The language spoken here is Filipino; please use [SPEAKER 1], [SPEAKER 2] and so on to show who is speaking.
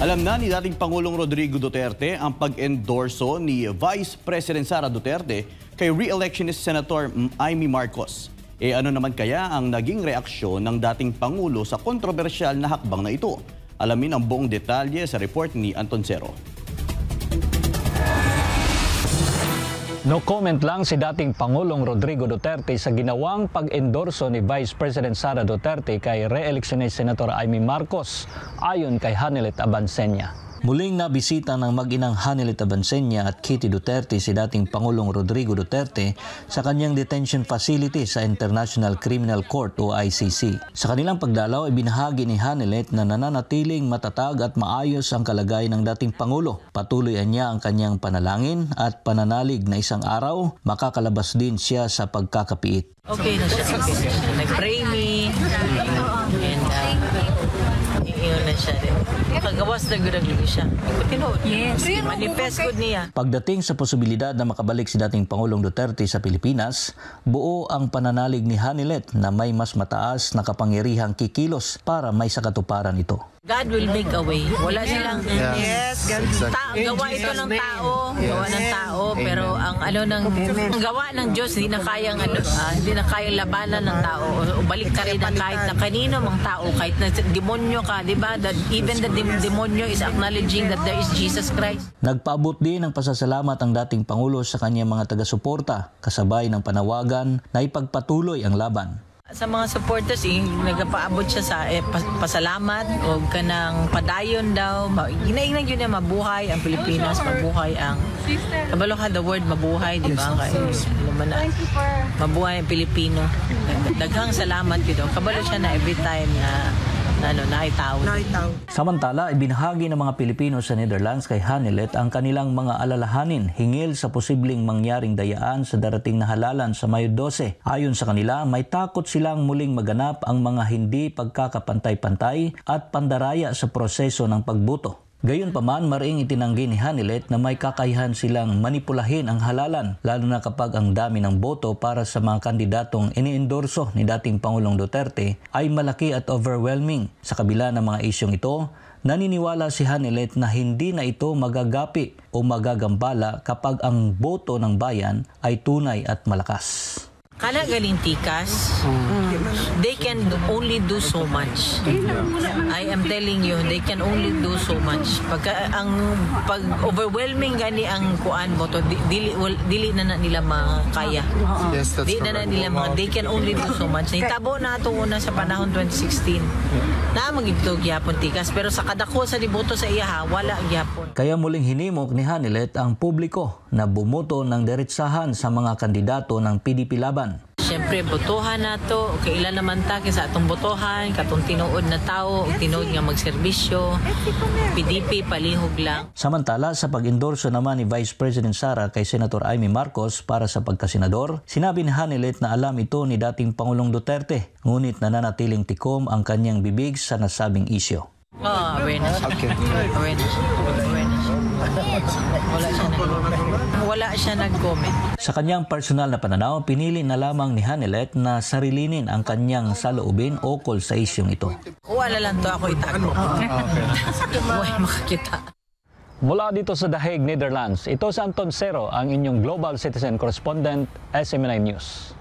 [SPEAKER 1] Alam na ni dating Pangulong Rodrigo Duterte ang pag-endorso ni Vice President Sara Duterte kay re-electionist Senator Amy Marcos. Ano naman kaya ang naging reaksyon ng dating Pangulo sa kontrobersyal na hakbang na ito? Alamin ang buong detalye sa report ni Anton Cero.
[SPEAKER 2] No comment lang si dating Pangulong Rodrigo Duterte sa ginawang pag-endorso ni Vice President Sara Duterte kay re-electionist Senator Amy Marcos ayon kay Hanelet Abansenya. Muling nabisita ng mag-inang Hanelet Abansenya at Kitty Duterte si dating Pangulong Rodrigo Duterte sa kanyang detention facility sa International Criminal Court o ICC. Sa kanilang pagdalaw, ibinahagi ni Hanelet na nananatiling matatag at maayos ang kalagayan ng dating Pangulo. Patuloy niya ang kanyang panalangin at pananalig na isang araw makakalabas din siya sa pagkakapiit.
[SPEAKER 3] Okay na siya. Nag-pray me and iyon na siya. Kagawas na gudagli siya. Yes. Manifest good niya.
[SPEAKER 2] Pagdating sa posibilidad na makabalik si dating Pangulong Duterte sa Pilipinas, buo ang pananalig ni Hanelet na may mas mataas na kapangyarihang kikilos para may sakatuparan ito.
[SPEAKER 3] God will make a way. Wala silang gawa ito ng tao, gawa ng tao, pero ang gawa ng Diyos hindi na kayang labanan ng tao. O balik ka rin na kahit na kanino mang tao, kahit na demonyo ka, di ba? That even the demonyo is acknowledging that there is Jesus Christ.
[SPEAKER 2] Nagpaabot din ng pasasalamat ang dating Pangulo sa kanyang mga taga-suporta, kasabay ng panawagan na ipagpatuloy ang laban.
[SPEAKER 3] Sa mga supporters, nagpaabot siya sa pasalamat o kanang padayon daw. Ginainag yun na mabuhay ang Pilipinas, mabuhay ang kabalokan the word mabuhay, di ba? Mabuhay ang Pilipino. Daghang salamat yun daw. Kabalo siya na every time na naitaw.
[SPEAKER 2] Samantala, ibinahagi ng mga Pilipino sa Netherlands kay Hanelet ang kanilang mga alalahanin hinggil sa posibleng mangyaring dayaan sa darating na halalan sa Mayo 12. Ayon sa kanila, may takot silang muling maganap ang mga hindi pagkakapantay-pantay at pandaraya sa proseso ng pagboto. Gayunpaman, maring itinanggi ni Hanelet na may kakayahan silang manipulahin ang halalan, lalo na kapag ang dami ng boto para sa mga kandidatong iniendorso ni dating Pangulong Duterte ay malaki at overwhelming. Sa kabila ng mga isyong ito, naniniwala si Hanelet na hindi na ito magagapi o magagambala kapag ang boto ng bayan ay tunay at malakas.
[SPEAKER 3] Kana galing tikas, they can only do so much. I am telling you, they can only do so much. Pag overwhelming gani ang kuan boto, dili na nila makaya.
[SPEAKER 4] Yes, that's
[SPEAKER 3] correct. Na nila they can only do so much. Nitabo na ito una sa panahon 2016. Na magigtog gyapon tikas, pero sa kadako sa diboto sa iya wala gyapon.
[SPEAKER 2] Kaya muling hinimok ni Hanelet ang publiko na bumoto ng diretsahan sa mga kandidato ng PDP laban.
[SPEAKER 3] Siyempre, botohan na to. Kailan naman ta sa atong botohan, katong tinuod na tao, tinuod nga magserbisyo, PDP, palihog lang.
[SPEAKER 2] Samantala, sa pag-endorso naman ni Vice President Sara kay Senator Amy Marcos para sa pagkasenador, sinabi ni Hanelet na alam ito ni dating Pangulong Duterte, ngunit nananatiling tikom ang kanyang bibig sa nasabing isyo.
[SPEAKER 3] Awareness. Okay. Awareness. Wala siya nag-comment.
[SPEAKER 2] Sa kanyang personal na pananaw, pinili na lamang ni Hanelet na sarilinin ang kanyang saloobin ukol sa isyong ito.
[SPEAKER 3] Wala lang to ako itago. Huwag makakita.
[SPEAKER 2] Mula dito sa The Hague, Netherlands, ito si Anton Cero, ang inyong Global Citizen Correspondent, SMNI News.